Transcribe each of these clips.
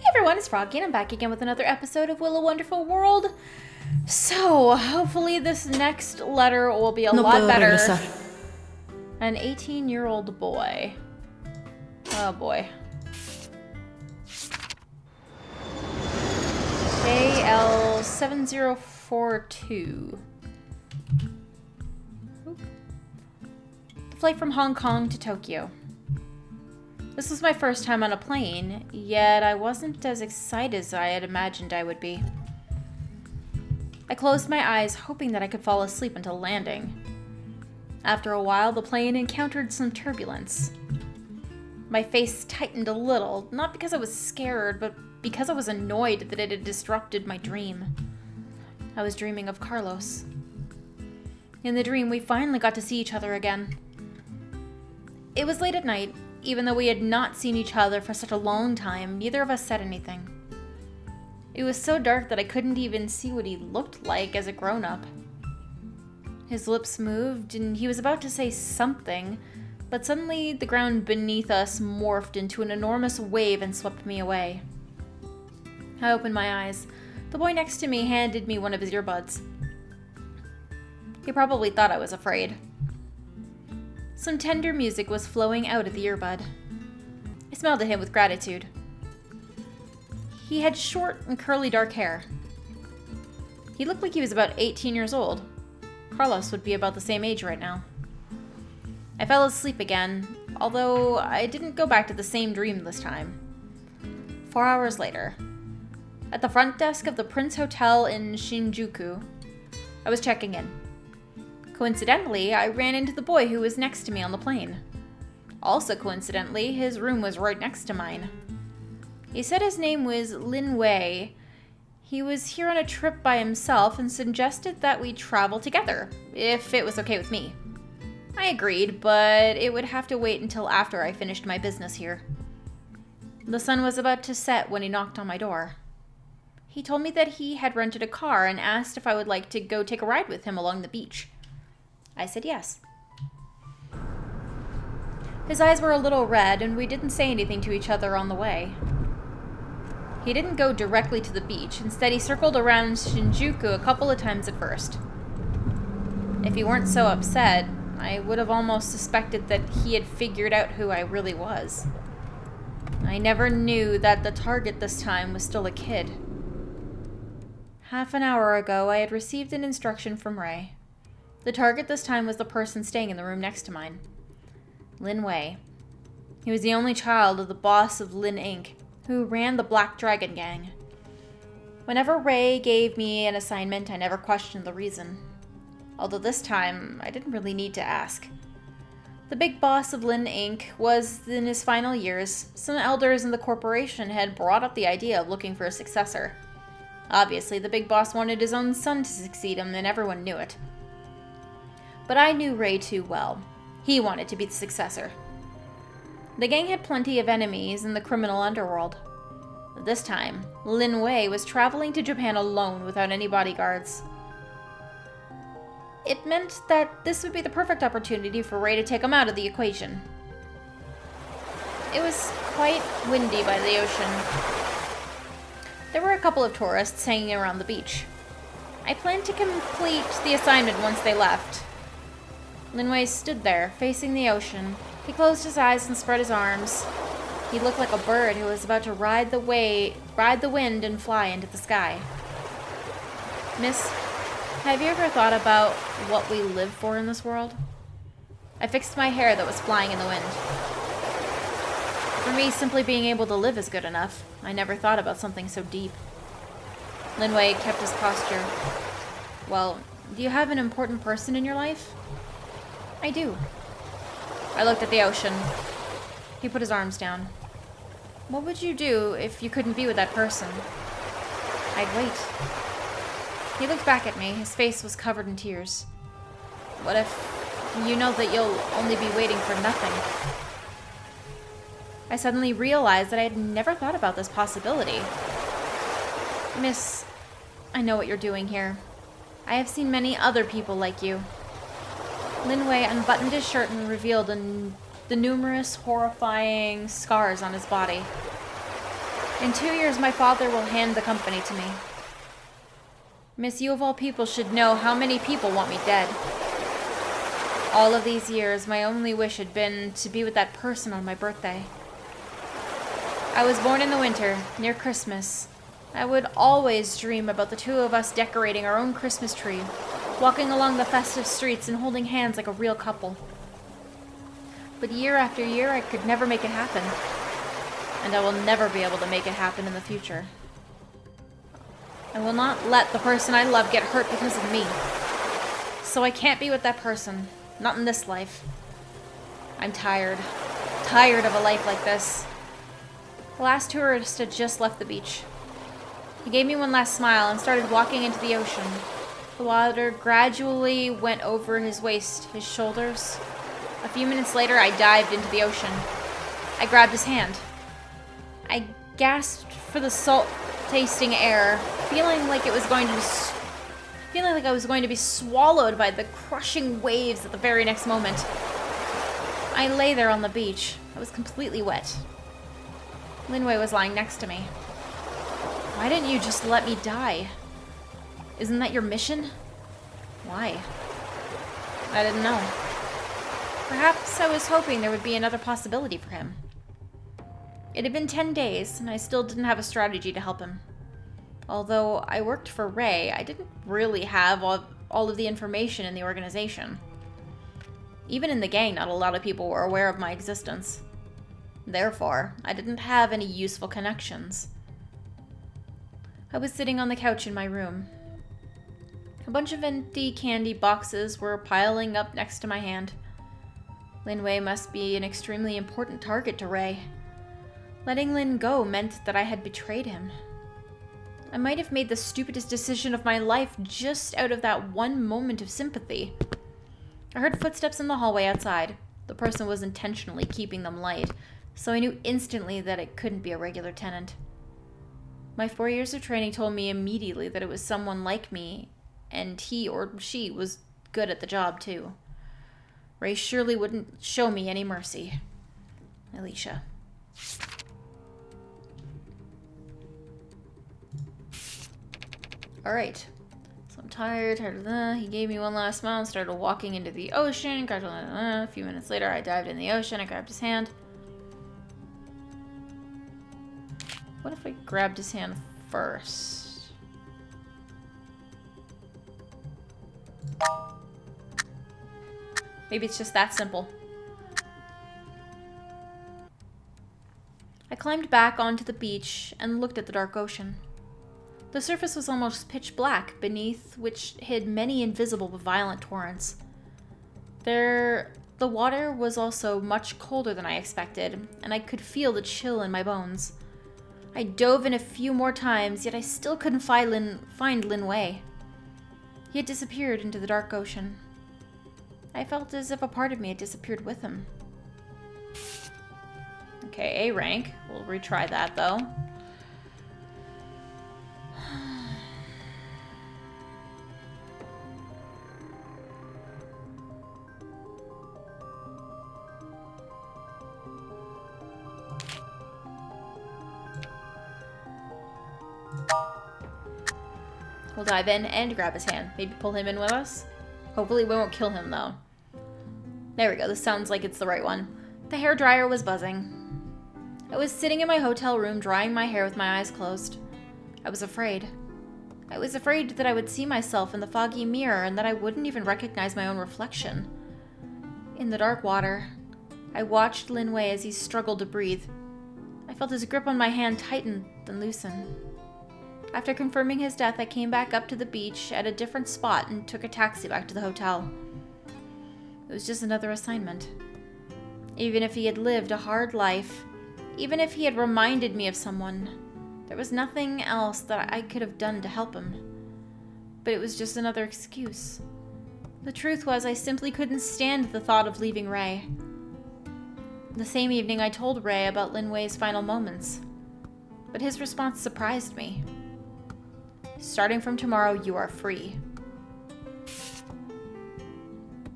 everyone, it's Froggy, and I'm back again with another episode of Willow Wonderful World. So, hopefully this next letter will be a lot better. An 18-year-old boy. Oh boy. JL7042. The flight from Hong Kong to Tokyo. This was my first time on a plane, yet I wasn't as excited as I had imagined I would be. I closed my eyes, hoping that I could fall asleep until landing. After a while, the plane encountered some turbulence. My face tightened a little, not because I was scared, but because I was annoyed that it had disrupted my dream. I was dreaming of Carlos. In the dream, we finally got to see each other again. It was late at night. Even though we had not seen each other for such a long time, neither of us said anything. It was so dark that I couldn't even see what he looked like as a grown-up. His lips moved, and he was about to say something, but suddenly the ground beneath us morphed into an enormous wave and swept me away. I opened my eyes. The boy next to me handed me one of his earbuds. He probably thought I was afraid. Some tender music was flowing out of the earbud. I smiled at him with gratitude. He had short and curly dark hair. He looked like he was about 18 years old. Carlos would be about the same age right now. I fell asleep again, although I didn't go back to the same dream this time. 4 hours later, at the front desk of the Prince Hotel in Shinjuku, I was checking in. Coincidentally, I ran into the boy who was next to me on the plane. Also coincidentally, his room was right next to mine. He said his name was Lin Wei. He was here on a trip by himself and suggested that we travel together, if it was okay with me. I agreed, but it would have to wait until after I finished my business here. The sun was about to set when he knocked on my door. He told me that he had rented a car and asked if I would like to go take a ride with him along the beach. I said yes. His eyes were a little red, and we didn't say anything to each other on the way. He didn't go directly to the beach. Instead, he circled around Shinjuku a couple of times at first. If he weren't so upset, I would have almost suspected that he had figured out who I really was. I never knew that the target this time was still a kid. Half an hour ago, I had received an instruction from Ray. The target this time was the person staying in the room next to mine. Lin Wei. He was the only child of the boss of Lin Inc., who ran the Black Dragon Gang. Whenever Ray gave me an assignment, I never questioned the reason. Although this time, I didn't really need to ask. The big boss of Lin Inc. was in his final years. Some elders in the corporation had brought up the idea of looking for a successor. Obviously, the big boss wanted his own son to succeed him, and everyone knew it. But I knew Ray too well. He wanted to be the successor. The gang had plenty of enemies in the criminal underworld. This time, Lin Wei was traveling to Japan alone without any bodyguards. It meant that this would be the perfect opportunity for Ray to take him out of the equation. It was quite windy by the ocean. There were a couple of tourists hanging around the beach. I planned to complete the assignment once they left. Lin Wei stood there, facing the ocean. He closed his eyes and spread his arms. He looked like a bird who was about to ride the wind and fly into the sky. Miss, have you ever thought about what we live for in this world? I fixed my hair that was flying in the wind. For me, simply being able to live is good enough. I never thought about something so deep. Lin Wei kept his posture. Well, do you have an important person in your life? I do. I looked at the ocean. He put his arms down. What would you do if you couldn't be with that person? I'd wait. He looked back at me. His face was covered in tears. What if you know that you'll only be waiting for nothing? I suddenly realized that I had never thought about this possibility. Miss, I know what you're doing here. I have seen many other people like you. Lin Wei unbuttoned his shirt and revealed the numerous horrifying scars on his body. In 2 years, my father will hand the company to me. Miss, you of all people should know how many people want me dead. All of these years, my only wish had been to be with that person on my birthday. I was born in the winter, near Christmas. I would always dream about the two of us decorating our own Christmas tree, walking along the festive streets and holding hands like a real couple. But year after year, I could never make it happen. And I will never be able to make it happen in the future. I will not let the person I love get hurt because of me. So I can't be with that person. Not in this life. I'm tired. Tired of a life like this. The last tourist had just left the beach. He gave me one last smile and started walking into the ocean. The water gradually went over his waist, his shoulders. A few minutes later, I dived into the ocean. I grabbed his hand. I gasped for the salt-tasting air, feeling like I was going to be swallowed by the crushing waves at the very next moment. I lay there on the beach. I was completely wet. Linway was lying next to me. Why didn't you just let me die? Isn't that your mission? Why? I didn't know. Perhaps I was hoping there would be another possibility for him. It had been 10 days, and I still didn't have a strategy to help him. Although I worked for Ray, I didn't really have all of the information in the organization. Even in the gang, not a lot of people were aware of my existence. Therefore, I didn't have any useful connections. I was sitting on the couch in my room. A bunch of empty candy boxes were piling up next to my hand. Linway must be an extremely important target to Ray. Letting Lin go meant that I had betrayed him. I might have made the stupidest decision of my life just out of that one moment of sympathy. I heard footsteps in the hallway outside. The person was intentionally keeping them light, so I knew instantly that it couldn't be a regular tenant. My 4 years of training told me immediately that it was someone like me, and he or she was good at the job too. Ray surely wouldn't show me any mercy. Alicia. Alright. So I'm tired of that. He gave me one last smile and started walking into the ocean. A few minutes later, I dived in the ocean. I grabbed his hand. What if I grabbed his hand first? Maybe it's just that simple. I climbed back onto the beach and looked at the dark ocean. The surface was almost pitch black, beneath which hid many invisible but violent torrents. The water was also much colder than I expected, and I could feel the chill in my bones. I dove in a few more times, yet I still couldn't find Linway. He had disappeared into the dark ocean. I felt as if a part of me had disappeared with him. Okay, A rank. We'll retry that, though. We'll dive in and grab his hand. Maybe pull him in with us. Hopefully we won't kill him, though. There we go. This sounds like it's the right one. The hairdryer was buzzing. I was sitting in my hotel room drying my hair with my eyes closed. I was afraid. I was afraid that I would see myself in the foggy mirror and that I wouldn't even recognize my own reflection. In the dark water, I watched Linway as he struggled to breathe. I felt his grip on my hand tighten, then loosen. After confirming his death, I came back up to the beach at a different spot and took a taxi back to the hotel. It was just another assignment. Even if he had lived a hard life, even if he had reminded me of someone, there was nothing else that I could have done to help him. But it was just another excuse. The truth was, I simply couldn't stand the thought of leaving Ray. The same evening, I told Ray about Linway's final moments, but his response surprised me. Starting from tomorrow, you are free.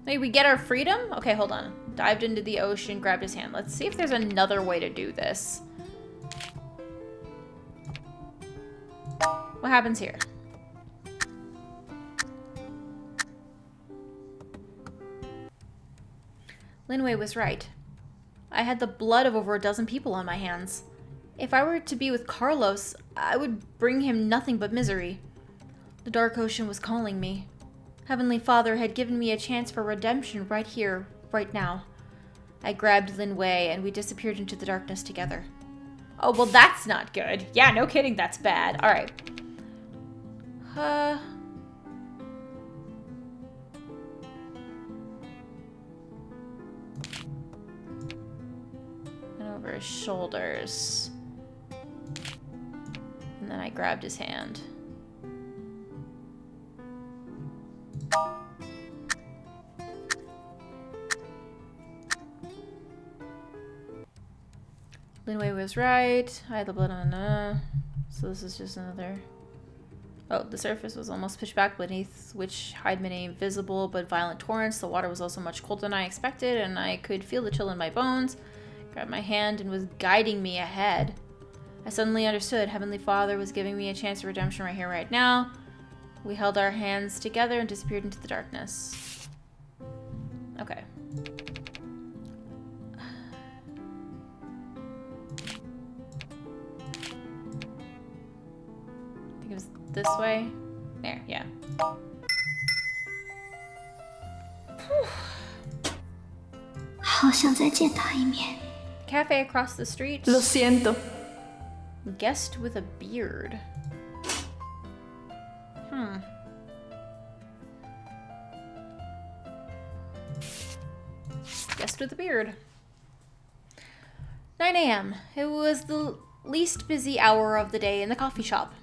Wait, we get our freedom? Okay, hold on. Dived into the ocean, grabbed his hand. Let's see if there's another way to do this. What happens here? Linway was right. I had the blood of over a dozen people on my hands. If I were to be with Carlos, I would bring him nothing but misery. The Dark Ocean was calling me. Heavenly Father had given me a chance for redemption right here, right now. I grabbed Linway and we disappeared into the darkness together. Oh, well, that's not good. Yeah, no kidding, that's bad. All right. And over his shoulders. And then I grabbed his hand. Linway was right. I had the blood on. So this is just another. Oh, the surface was almost pitch black, beneath which hide many visible but violent torrents. The water was also much colder than I expected, and I could feel the chill in my bones. Grabbed my hand and was guiding me ahead. I suddenly understood. Heavenly Father was giving me a chance of redemption right here, right now. We held our hands together and disappeared into the darkness. Okay. I think it was this way. There, yeah. Cafe across the street. Lo siento. Guest with a beard. Guest with a beard. 9 a.m. It was the least busy hour of the day in the coffee shop.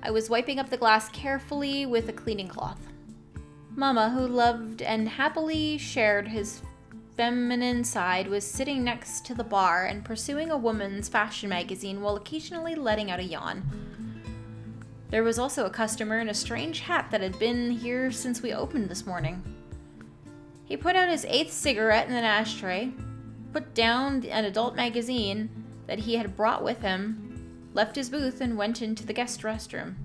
I was wiping up the glass carefully with a cleaning cloth. Mama, who loved and happily shared his feminine side, was sitting next to the bar and pursuing a woman's fashion magazine while occasionally letting out a yawn. There was also a customer in a strange hat that had been here since we opened this morning. He put out his 8th cigarette in an ashtray, put down an adult magazine that he had brought with him, left his booth, and went into the guest restroom.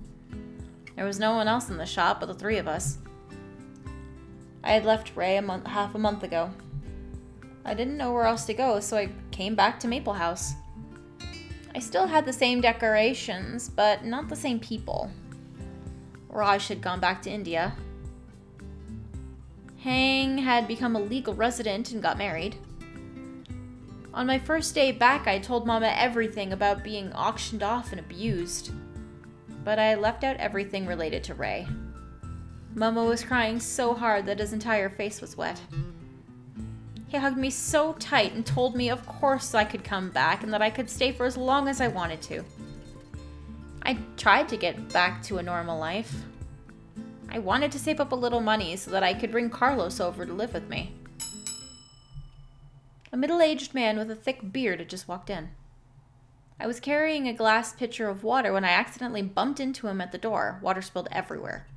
There was no one else in the shop but the 3 of us. I had left Ray half a month ago. I didn't know where else to go, so I came back to Maple House. I still had the same decorations, but not the same people. Raj had gone back to India. Hang had become a legal resident and got married. On my first day back, I told Mama everything about being auctioned off and abused. But I left out everything related to Ray. Mama was crying so hard that his entire face was wet. He hugged me so tight and told me of course I could come back and that I could stay for as long as I wanted to. I tried to get back to a normal life. I wanted to save up a little money so that I could bring Carlos over to live with me. A middle-aged man with a thick beard had just walked in. I was carrying a glass pitcher of water when I accidentally bumped into him at the door. Water spilled everywhere.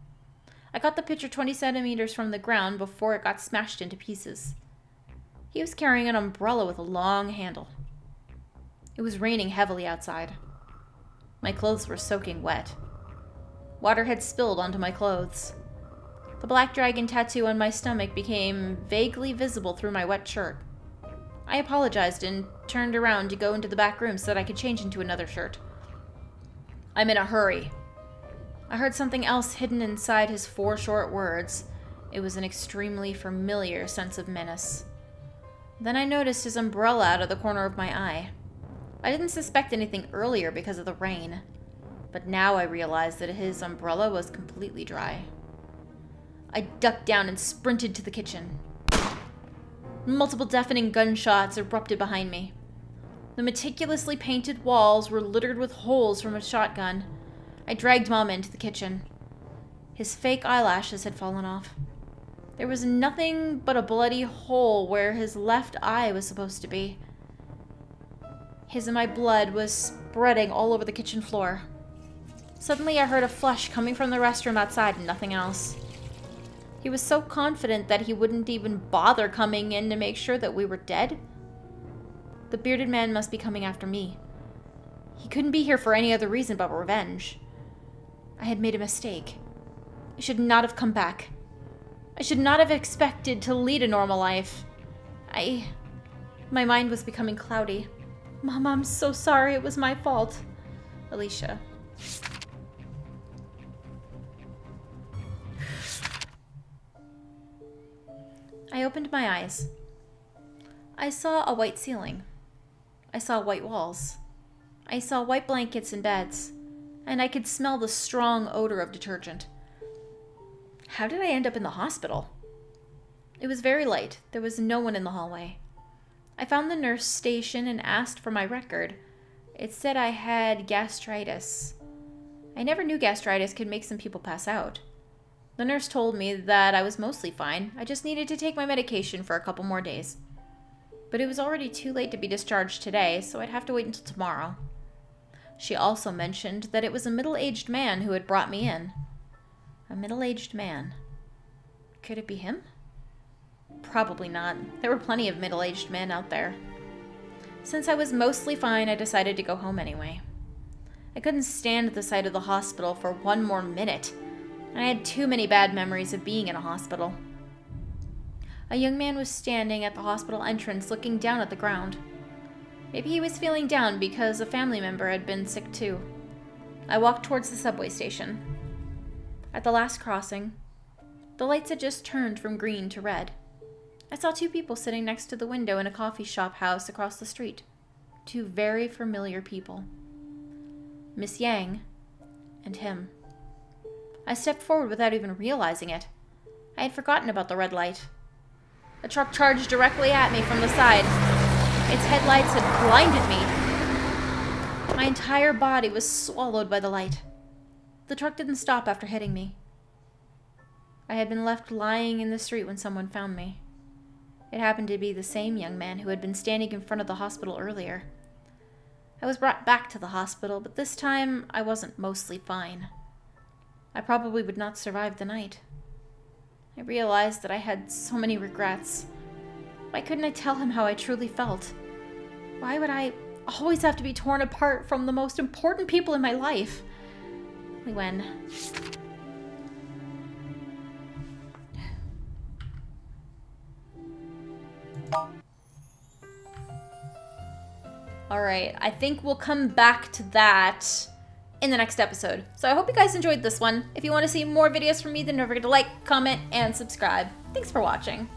I got the pitcher 20 centimeters from the ground before it got smashed into pieces. He was carrying an umbrella with a long handle. It was raining heavily outside. My clothes were soaking wet. Water had spilled onto my clothes. The black dragon tattoo on my stomach became vaguely visible through my wet shirt. I apologized and turned around to go into the back room so that I could change into another shirt. I'm in a hurry. I heard something else hidden inside his 4 short words. It was an extremely familiar sense of menace. Then I noticed his umbrella out of the corner of my eye. I didn't suspect anything earlier because of the rain, but now I realized that his umbrella was completely dry. I ducked down and sprinted to the kitchen. Multiple deafening gunshots erupted behind me. The meticulously painted walls were littered with holes from a shotgun. I dragged Mama into the kitchen. His fake eyelashes had fallen off. There was nothing but a bloody hole where his left eye was supposed to be. His and my blood was spreading all over the kitchen floor. Suddenly I heard a flush coming from the restroom outside and nothing else. He was so confident that he wouldn't even bother coming in to make sure that we were dead. The bearded man must be coming after me. He couldn't be here for any other reason but revenge. I had made a mistake. I should not have come back. I should not have expected to lead a normal life. My mind was becoming cloudy. Mom, I'm so sorry. It was my fault. Alicia. I opened my eyes. I saw a white ceiling. I saw white walls. I saw white blankets and beds, and I could smell the strong odor of detergent. How did I end up in the hospital? It was very late. There was no one in the hallway. I found the nurse station and asked for my record. It said I had gastritis. I never knew gastritis could make some people pass out. The nurse told me that I was mostly fine. I just needed to take my medication for a couple more days. But it was already too late to be discharged today, so I'd have to wait until tomorrow. She also mentioned that it was a middle-aged man who had brought me in. A middle-aged man. Could it be him? Probably not. There were plenty of middle-aged men out there. Since I was mostly fine, I decided to go home anyway. I couldn't stand the sight of the hospital for one more minute, and I had too many bad memories of being in a hospital. A young man was standing at the hospital entrance looking down at the ground. Maybe he was feeling down because a family member had been sick too. I walked towards the subway station. At the last crossing, the lights had just turned from green to red. I saw two people sitting next to the window in a coffee shop house across the street. Two very familiar people. Miss Yang and him. I stepped forward without even realizing it. I had forgotten about the red light. A truck charged directly at me from the side. Its headlights had blinded me. My entire body was swallowed by the light. The truck didn't stop after hitting me. I had been left lying in the street when someone found me. It happened to be the same young man who had been standing in front of the hospital earlier. I was brought back to the hospital, but this time I wasn't mostly fine. I probably would not survive the night. I realized that I had so many regrets. Why couldn't I tell him how I truly felt? Why would I always have to be torn apart from the most important people in my life? When... Alright, I think we'll come back to that in the next episode. So I hope you guys enjoyed this one. If you want to see more videos from me, then don't forget to like, comment, and subscribe. Thanks for watching.